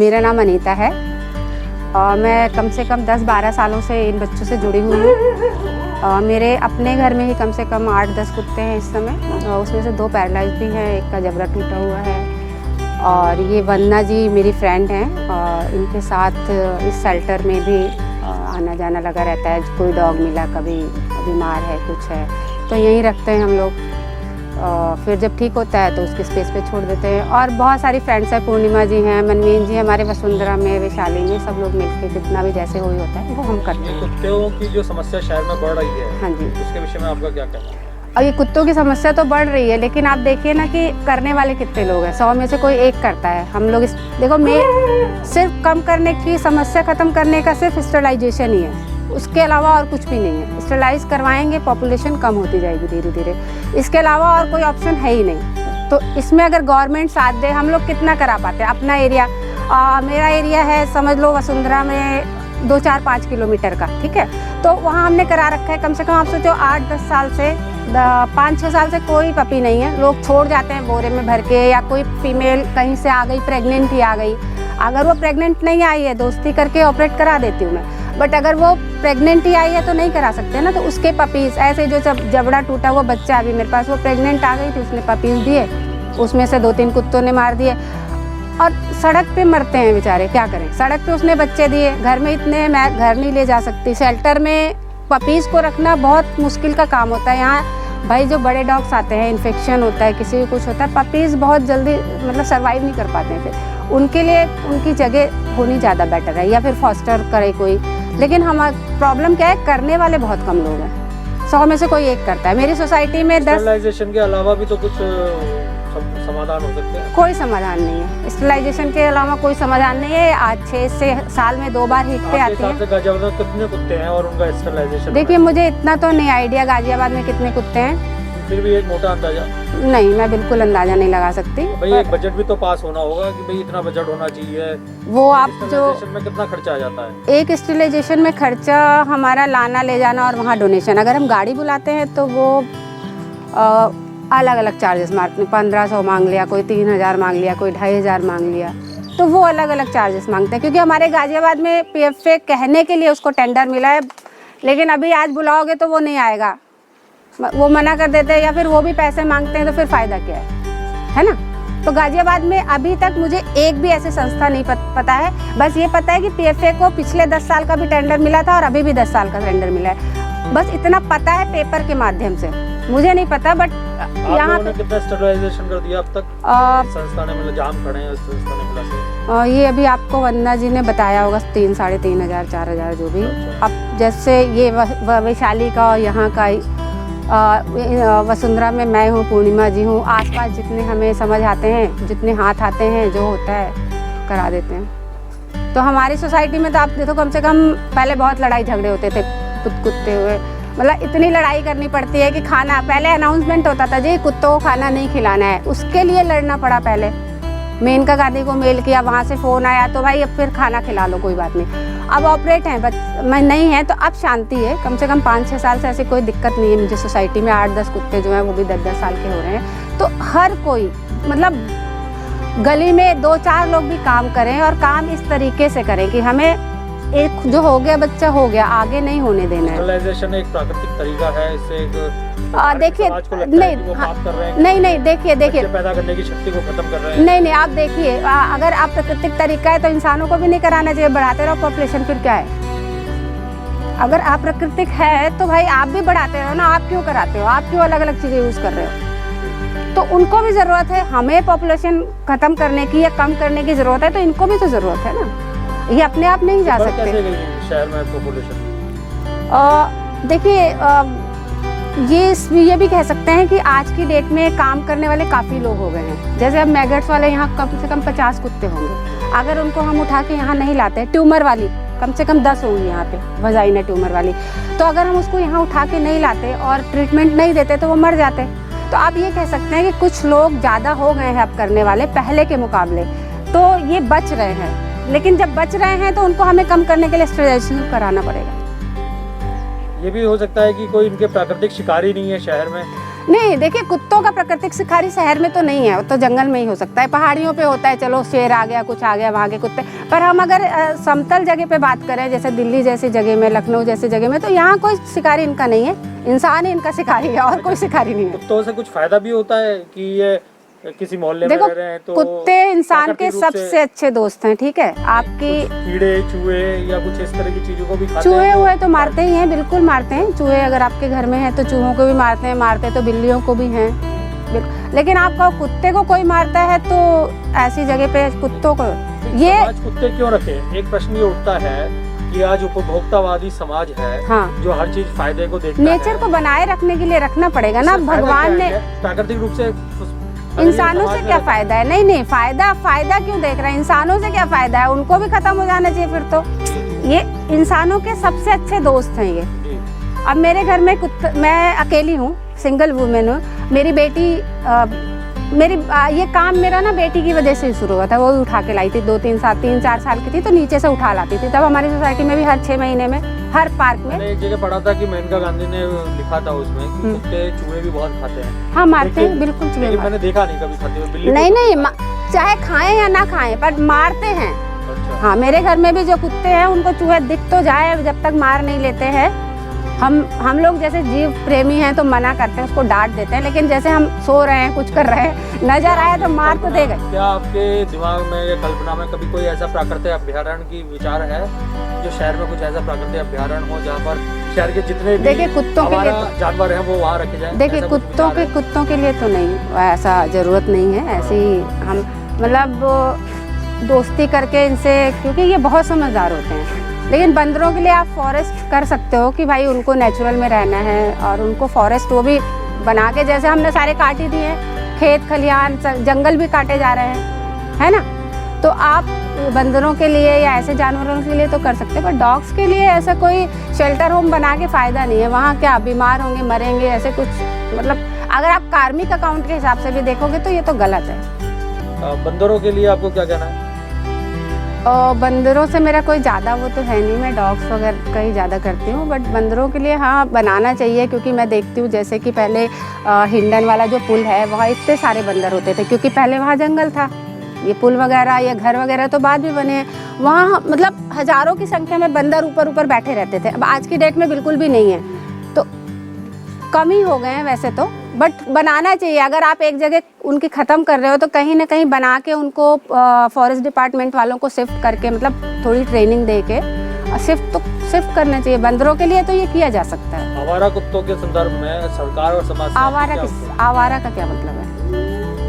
मेरा नाम अनीता है और मैं कम से कम 10-12 सालों से इन बच्चों से जुड़ी हुई हूँ। मेरे अपने घर में ही कम से कम 8-10 कुत्ते हैं इस समय, उसमें से 2 पैरालाइज भी हैं, एक का जबड़ा टूटा हुआ है। और ये वंदना जी मेरी फ्रेंड हैं और इनके साथ इस शेल्टर में भी आना जाना लगा रहता है। कोई डॉग मिला, कभी बीमार है, कुछ है तो यहीं रखते हैं हम लोग। फिर जब ठीक होता है तो उसके स्पेस पे छोड़ देते हैं। और बहुत सारी फ्रेंड्स हैं, पूर्णिमा जी हैं, मनवीन जी हमारे, वसुंधरा में, वैशाली में, सब लोग मिलकर जितना भी जैसे हो ही होता है वो हम करते हैं। कुत्तों की जो समस्या शहर में बढ़ रही है, हाँ जी, उसके विषय में आपका क्या कहना है? और ये कुत्तों की समस्या तो बढ़ रही है, लेकिन आप देखिए ना कि करने वाले कितने लोग हैं। 100 में से कोई एक करता है। हम लोग देखो, मैं सिर्फ कम करने की, समस्या ख़त्म करने का सिर्फ स्टरलाइजेशन ही है, उसके अलावा और कुछ भी नहीं है। स्टरलाइज करवाएंगे, पॉपुलेशन कम होती जाएगी धीरे धीरे, इसके अलावा और कोई ऑप्शन है ही नहीं। तो इसमें अगर गवर्नमेंट साथ दे, हम लोग कितना करा पाते हैं। अपना एरिया, मेरा एरिया है समझ लो वसुंधरा में 2-4-5 किलोमीटर का, ठीक है, तो वहाँ हमने करा रखा है। कम से कम आप सोचो 8-10 साल से, 5-6 साल से कोई पपी नहीं है। लोग छोड़ जाते हैं बोरे में भर के, या कोई फीमेल कहीं से आ गई, प्रेग्नेंट ही आ गई। अगर वो प्रेग्नेंट नहीं आई है, दोस्ती करके ऑपरेट करा देती हूँ मैं, बट अगर वो प्रेग्नेंट ही आई है तो नहीं करा सकते ना। तो उसके पपीज़ ऐसे, जो जबड़ा टूटा वो बच्चा अभी मेरे पास, वो प्रेग्नेंट आ गई थी, उसने पपीज़ दिए, उसमें से 2-3 कुत्तों ने मार दिए और सड़क पे मरते हैं बेचारे, क्या करें। सड़क पे उसने बच्चे दिए, घर में इतने, मैं घर नहीं ले जा सकती। शेल्टर में पपीज़ को रखना बहुत मुश्किल का काम होता है। यहाँ भाई जो बड़े डॉग्स आते हैं, इन्फेक्शन होता है, किसी को कुछ होता है, पपीज़ बहुत जल्दी मतलब सर्वाइव नहीं कर पाते हैं। फिर उनके लिए उनकी जगह होनी ज़्यादा बेटर है, या फिर फॉस्टर करे कोई। लेकिन हमारा प्रॉब्लम क्या है, करने वाले बहुत कम लोग हैं। 100 में से कोई एक करता है। मेरी सोसाइटी में 10। स्टरलाइजेशन के अलावा भी तो कुछ समाधान हो सकते हैं? कोई समाधान नहीं है। स्टरलाइजेशन के अलावा कोई समाधान नहीं है। आज 6 से साल में 2 बार हिट पे आती है। गाजियाबाद में कितने कुत्ते हैं और उनका स्टरलाइजेशन? देखिए, मुझे इतना तो नहीं आइडिया गाजियाबाद में कितने कुत्ते हैं, फिर भी एक मोटा अंदाजा? नहीं, मैं बिल्कुल अंदाजा नहीं लगा सकती। भाई एक बजट भी तो पास होना होगा कि भाई इतना बजट होना चाहिए। वो आप जो में कितना खर्चा आ जाता है? एक स्टरलाइजेशन में खर्चा हमारा लाना ले जाना और वहाँ डोनेशन, अगर हम गाड़ी बुलाते हैं तो वो अलग अलग चार्जेस मारते हैं। 1500 मांग लिया, कोई 3000 मांग लिया, कोई 2500 मांग लिया, तो वो अलग अलग चार्जेस मांगते हैं। क्योंकि हमारे गाजियाबाद में PFA कहने के लिए उसको टेंडर मिला है, लेकिन अभी आज बुलाओगे तो वो नहीं आएगा, वो मना कर देते हैं, या फिर वो भी पैसे मांगते हैं, तो फिर फ़ायदा क्या है ना। तो गाजियाबाद में अभी तक मुझे एक भी ऐसी संस्था नहीं पता है। बस ये पता है कि PFA को पिछले 10 साल का भी टेंडर मिला था और अभी भी 10 साल का टेंडर मिला है। बस इतना पता है पेपर के माध्यम से, मुझे नहीं पता। बट यहाँ पे कितना स्टरलाइजेशन कर दिया अब तक संस्था ने? मतलब जाम खड़े हैं उस संस्था ने मिला से? ये अभी आपको वंदना जी ने बताया होगा, 3-3.5 4,000 जो भी। अब जैसे ये वैशाली का और यहाँ का, वसुंधरा में मैं हूँ, पूर्णिमा जी हूँ, आसपास जितने हमें समझ आते हैं, जितने हाथ आते हैं, जो होता है करा देते हैं। तो हमारी सोसाइटी में तो आप देखो, कम से कम पहले बहुत लड़ाई झगड़े होते थे कुत्ते हुए, मतलब इतनी लड़ाई करनी पड़ती है कि खाना, पहले अनाउंसमेंट होता था जी कुत्तों को खाना नहीं खिलाना है, उसके लिए लड़ना पड़ा। पहले मेनका गांधी को मेल किया, वहाँ से फ़ोन आया तो भाई अब फिर खाना खिला लो, कोई बात नहीं। अब ऑपरेट हैं, मैं नहीं है तो अब शांति है। कम से कम 5-6 साल से ऐसी कोई दिक्कत नहीं है मुझे सोसाइटी में। 8-10 कुत्ते जो हैं वो भी 10-10 साल के हो रहे हैं। तो हर कोई, मतलब गली में 2-4 लोग भी काम करें, और काम इस तरीके से करें कि हमें एक जो हो गया बच्चा हो गया, आगे नहीं होने देना है। स्टरलाइजेशन एक प्राकृतिक तरीका है, इससे देखिए, नहीं, देखिए पैदा करने की शक्ति को खत्म कर रहे हैं। नहीं, आप देखिए, अगर आप प्राकृतिक तरीका है तो इंसानों को भी नहीं कराना चाहिए। बढ़ाते रहो पॉपुलेशन, फिर क्या है। अगर आप प्राकृतिक है तो भाई आप भी बढ़ाते रहो ना, आप क्यों कराते हो, आप क्यों अलग अलग चीज़ें यूज़ कर रहे हो। तो उनको भी ज़रूरत है, हमें पॉपुलेशन ख़त्म करने की या कम करने की ज़रूरत है, तो इनको भी तो ज़रूरत है ना, ये अपने आप नहीं जा सकते। कैसे गई शहर में पॉपुलेशन? देखिए, ये भी कह सकते हैं कि आज की डेट में काम करने वाले काफ़ी लोग हो गए हैं। जैसे अब मैगट्स वाले यहाँ कम से कम 50 कुत्ते होंगे, अगर उनको हम उठा के यहाँ नहीं लाते, ट्यूमर वाली कम से कम 10 होंगी यहाँ पे, वजाइना ट्यूमर वाली, तो अगर हम उसको यहाँ उठा के नहीं लाते और ट्रीटमेंट नहीं देते तो वो मर जाते। तो आप ये कह सकते हैं कि कुछ लोग ज़्यादा हो गए हैं अब करने वाले पहले के मुकाबले, तो ये बच रहे हैं। लेकिन जब बच रहे हैं तो उनको हमें कम करने के लिए स्टरलाइजेशन कराना पड़ेगा। ये भी हो सकता है कि कोई इनके प्राकृतिक शिकारी नहीं है शहर में, नहीं, देखिए कुत्तों का प्राकृतिक शिकारी शहर में तो नहीं है, वो तो जंगल में ही हो सकता है, पहाड़ियों पे होता है, चलो शेर आ गया, कुछ आ गया, वहाँ के कुत्ते। पर हम अगर समतल जगह पे बात करें, जैसे दिल्ली जैसी जगह में, लखनऊ जैसी जगह में, तो यहाँ कोई शिकारी इनका नहीं है, इंसान ही इनका शिकारी है और कोई शिकारी नहीं है। कुत्तों से कुछ फायदा भी होता है कि ये किसी मोहल्ले में देखो, रह रहे हैं तो कुत्ते इंसान के प्राकृतिक रूप से सबसे अच्छे दोस्त हैं, ठीक है। आपकी कीड़े चूहे या कुछ इस तरह की चीजों को भी खाते चूहे हैं हुए तो मारते ही हैं, बिल्कुल मारते हैं। चूहे अगर आपके घर में हैं तो चूहों को भी मारते हैं, मारते तो बिल्लियों को भी हैं, लेकिन आपका कुत्ते को कोई मारता है तो ऐसी जगह पे कुत्तों को ये आज कुत्ते क्यों रखे? एक प्रश्न ये उठता है कि आज उपभोक्तावादी समाज है, हाँ, जो हर चीज फायदे को देखता नेचर है। को बनाए रखने के लिए रखना पड़ेगा ना। इससे फायदा भगवान क्या ने है? प्राकृतिक रूप से इंसानों से क्या फायदा है? नहीं नहीं, फायदा क्यों देख रहे हैं? इंसानों से क्या फायदा है? उनको भी खत्म हो जाना चाहिए फिर तो। ये इंसानों के सबसे अच्छे दोस्त हैं ये। अब मेरे घर में मैं अकेली हूँ, सिंगल वुमेन हूँ। मेरी बेटी ये काम मेरा ना बेटी की वजह से ही शुरू हुआ था। वो उठा के लाई थी, 3-4 साल की थी तो नीचे से उठा लाती थी। तब हमारी सोसाइटी में भी हर 6 महीने में हर पार्क में, मैंने एक जगह पढ़ा था कि मेनका गांधी ने लिखा था उसमें कि कुत्ते चूहे भी बहुत खाते हैं। हाँ मारते हैं, बिल्कुल चूहे लेकिन मैंने देखा नहीं कभी खाते हुए बिल्ली को। नहीं, चाहे खाएं या ना खाएं पर मारते हैं। अच्छा। हाँ, मेरे घर में भी जो कुत्ते हैं उनको चूहे दिख तो जाए, जब तक मार नहीं लेते हैं। हम लोग जैसे जीव प्रेमी हैं तो मना करते हैं, उसको डांट देते हैं, लेकिन जैसे हम सो रहे हैं, कुछ कर रहे हैं, नजर आया तो मार तो देगा। क्या आपके दिमाग में या कल्पना में कभी कोई ऐसा प्राकृतिक अभ्यारण्य की विचार है जो शहर में कुछ ऐसा प्राकृतिक अभ्यारण्य हो जहाँ पर शहर के जितने भी देखिए कुत्तों के लिए जानवर हैं वो वहाँ रखे जाएं? देखिए कुत्तों के लिए तो नहीं, ऐसा जरूरत नहीं है। ऐसी हम मतलब दोस्ती करके इनसे, क्योंकि ये बहुत समझदार होते हैं। लेकिन बंदरों के लिए आप फॉरेस्ट कर सकते हो कि भाई उनको नेचुरल में रहना है, और उनको फॉरेस्ट वो भी बना के, जैसे हमने सारे काट ही दिए, खेत खलिहान जंगल भी काटे जा रहे हैं, है ना। तो आप बंदरों के लिए या ऐसे जानवरों के लिए तो कर सकते हैं, पर डॉग्स के लिए ऐसा कोई शेल्टर होम बना के फ़ायदा नहीं है। वहाँ क्या बीमार होंगे, मरेंगे, ऐसे कुछ, मतलब अगर आप कार्मिक अकाउंट के हिसाब से भी देखोगे तो ये तो गलत है। बंदरों के लिए आपको क्या कहना है? और बंदरों से मेरा कोई ज़्यादा वो तो है नहीं, मैं डॉग्स वगैरह का ही ज़्यादा करती हूँ, बट बंदरों के लिए हाँ बनाना चाहिए। क्योंकि मैं देखती हूँ जैसे कि पहले हिंडन वाला जो पुल है वहाँ इतने सारे बंदर होते थे, क्योंकि पहले वहाँ जंगल था। ये पुल वगैरह या घर वगैरह तो बाद में बने हैं। वहाँ मतलब हज़ारों की संख्या में बंदर ऊपर बैठे रहते थे। अब आज की डेट में बिल्कुल भी नहीं है, तो कम ही हो गए हैं वैसे तो, बट बनाना चाहिए। अगर आप एक जगह उनकी ख़त्म कर रहे हो तो कहीं ना कहीं बना के उनको फॉरेस्ट डिपार्टमेंट वालों को शिफ्ट करके, मतलब थोड़ी ट्रेनिंग दे के शिफ्ट करना चाहिए। बंदरों के लिए तो ये किया जा सकता है। आवारा कुत्तों के संदर्भ में सरकार और समाज आवारा का क्या मतलब है?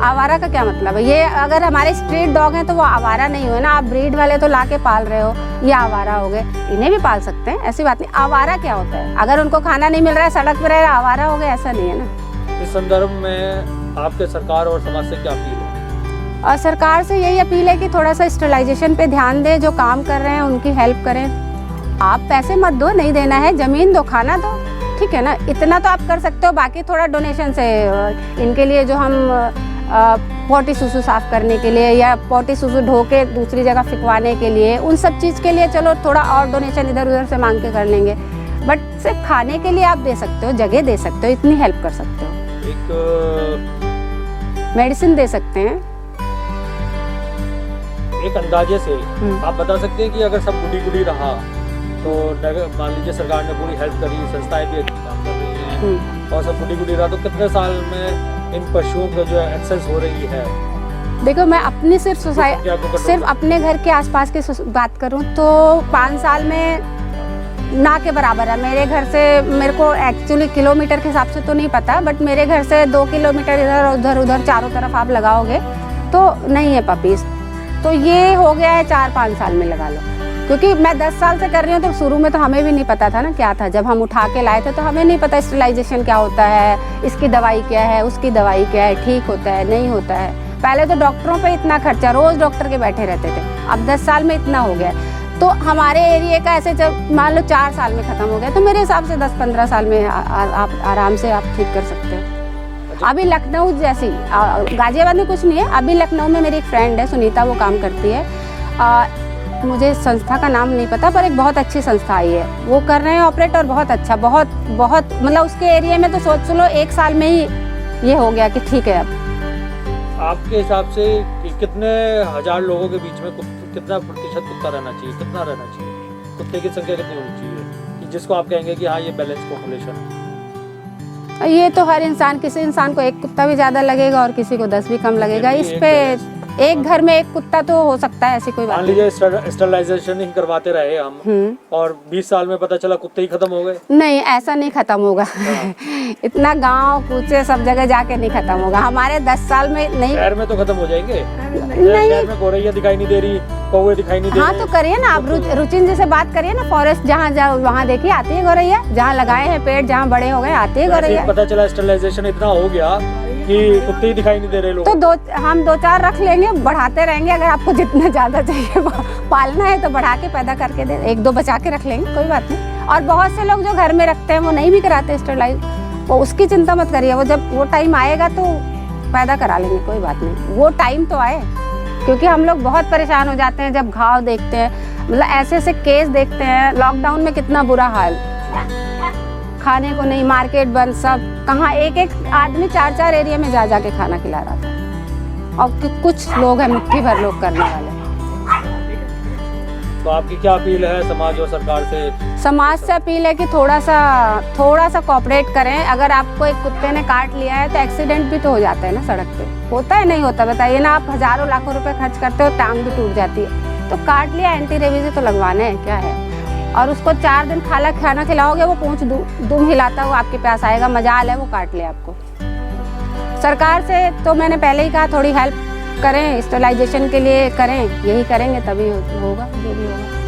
आवारा का क्या मतलब है? ये अगर हमारे स्ट्रीट डॉग हैं तो वो आवारा नहीं हुए ना। आप ब्रीड वाले तो ला के पाल रहे हो, ये आवारा हो गए। इन्हें भी पाल सकते हैं, ऐसी बात नहीं। आवारा क्या होता है? अगर उनको खाना नहीं मिल रहा है, सड़क पर रह रहा, आवारा हो गए, ऐसा नहीं है ना। इस संदर्भ में आपके सरकार और समाज से क्या अपील है? और सरकार से यही अपील है कि थोड़ा सा स्टरलाइजेशन पे ध्यान दें। जो काम कर रहे हैं उनकी हेल्प करें। आप पैसे मत दो, नहीं देना है, ज़मीन दो, खाना दो, ठीक है ना। इतना तो आप कर सकते हो। बाकी थोड़ा डोनेशन से इनके लिए जो हम पोटी सुसु साफ करने के लिए या पोटी सुसु ढो के दूसरी जगह फिकवाने के लिए, उन सब चीज़ के लिए चलो थोड़ा और डोनेशन इधर उधर से मांग के कर लेंगे, बट सिर्फ खाने के लिए आप दे सकते हो, जगह दे सकते हो, इतनी हेल्प कर सकते हो। एक मेडिसिन दे सकते हैं। एक अंदाजे से आप बता सकते हैं कि अगर सब गुडी रहा तो मान लीजिए सरकार ने पूरी हेल्प करी, संस्थाएं भी अच्छी काम कर रही हैं और सब गुडी रहा, तो कितने साल में इन पशुओं को जो है एक्सेस हो रही है? देखो मैं अपनी सिर्फ अपने घर के आसपास की बात करूं तो 5 साल में ना के बराबर है। मेरे घर से, मेरे को एक्चुअली किलोमीटर के हिसाब से तो नहीं पता, बट मेरे घर से 2 किलोमीटर इधर उधर चारों तरफ आप लगाओगे तो नहीं है पपीज़। तो ये हो गया है 4-5 साल में लगा लो। क्योंकि मैं 10 साल से कर रही हूँ, तो शुरू में तो हमें भी नहीं पता था ना क्या था। जब हम उठा के लाए थे तो हमें नहीं पता स्टरलाइजेशन क्या होता है, इसकी दवाई क्या है, उसकी दवाई क्या है, ठीक होता है नहीं होता है। पहले तो डॉक्टरों पे इतना खर्चा, रोज़ डॉक्टर के बैठे रहते थे। अब 10 साल में इतना हो गया। तो हमारे एरिया का ऐसे जब मान लो 4 साल में ख़त्म हो गया, तो मेरे हिसाब से 10-15 साल में आप आराम से आप ठीक कर सकते हो। अभी लखनऊ जैसी, गाजियाबाद में कुछ नहीं है, अभी लखनऊ में मेरी एक फ्रेंड है सुनीता, वो काम करती है। मुझे संस्था का नाम नहीं पता, पर एक बहुत अच्छी संस्था आई है, वो कर रहे हैं ऑपरेट, और बहुत अच्छा, बहुत बहुत मतलब उसके एरिया में तो सोच लो 1 साल में ही ये हो गया कि ठीक है। अब आपके हिसाब से कितने हजार लोगों के बीच में कितना प्रतिशत कुत्ता रहना चाहिए, कितना रहना चाहिए, कुत्ते की संख्या कितनी होनी चाहिए कि जिसको आप कहेंगे कि हाँ ये बैलेंस पॉपुलेशन है? ये तो हर इंसान, किसी इंसान को एक कुत्ता भी ज़्यादा लगेगा और किसी को 10 भी कम लगेगा। इस पे एक घर में एक कुत्ता तो हो सकता है, ऐसी कोई बात मान नहीं। लीजिए स्टरलाइजेशन ही करवाते रहे हम और 20 साल में पता चला कुत्ते ही खत्म हो गए। नहीं, ऐसा नहीं खत्म होगा। इतना गांव कूचे सब जगह जाके नहीं खत्म होगा, हमारे 10 साल में नहीं। शहर में तो खत्म हो जाएंगे। नहीं, शहर में गौरैया दिखाई नहीं दे रही, कौवे दिखाई नहीं दे रहे। हाँ तो करिए ना आप, रुचिन जी से बात करिए ना, फॉरेस्ट जहाँ जाओ वहाँ देखिए आती है गौरैया, जहाँ लगाए हैं पेड़, जहाँ बड़े हो गए आती है गौरैया। पता चला स्टरलाइजेशन इतना हो गया कि कुत्ते ही दिखाई नहीं दे रहे लोग। तो हम 2-4 रख लेंगे, बढ़ाते रहेंगे। अगर आपको जितना ज्यादा चाहिए पालना है तो बढ़ा के पैदा करके दे, 1-2 बचा के रख लेंगे, कोई बात नहीं। और बहुत से लोग जो घर में रखते हैं वो नहीं भी कराते स्टरलाइज, वो उसकी चिंता मत करिए, वो जब वो टाइम आएगा तो पैदा करा लेंगे, कोई बात नहीं। वो टाइम तो आए, क्योंकि हम लोग बहुत परेशान हो जाते हैं जब घाव देखते हैं, मतलब ऐसे ऐसे केस देखते हैं। लॉकडाउन में कितना बुरा हाल, खाने को नहीं, मार्केट बंद, सब कहाँ एक आदमी 4-4 एरिया में जा के खाना खिला रहा था, और कुछ लोग हैं मुट्ठी भर लोग करने वाले। तो आपकी क्या अपील है समाज और सरकार से? समाज से अपील है कि थोड़ा सा कोऑपरेट करें। अगर आपको एक कुत्ते ने काट लिया है तो एक्सीडेंट भी तो हो जाता है ना, सड़क पे होता है, नहीं होता? बताइए ना, आप हजारों लाखों रुपए खर्च करते हो, टांग भी टूट जाती है, तो काट लिया, एंटी रेबीज तो लगवाने हैं, क्या है। और उसको 4 दिन खाना खिलाओगे, वो पूंछ दुम हिलाता हुआ आपके पास आएगा, मजाल है वो काट ले आपको। सरकार से तो मैंने पहले ही कहा थोड़ी हेल्प करें, स्टरलाइजेशन के लिए करें, यही करेंगे तभी होगा जो भी होगा।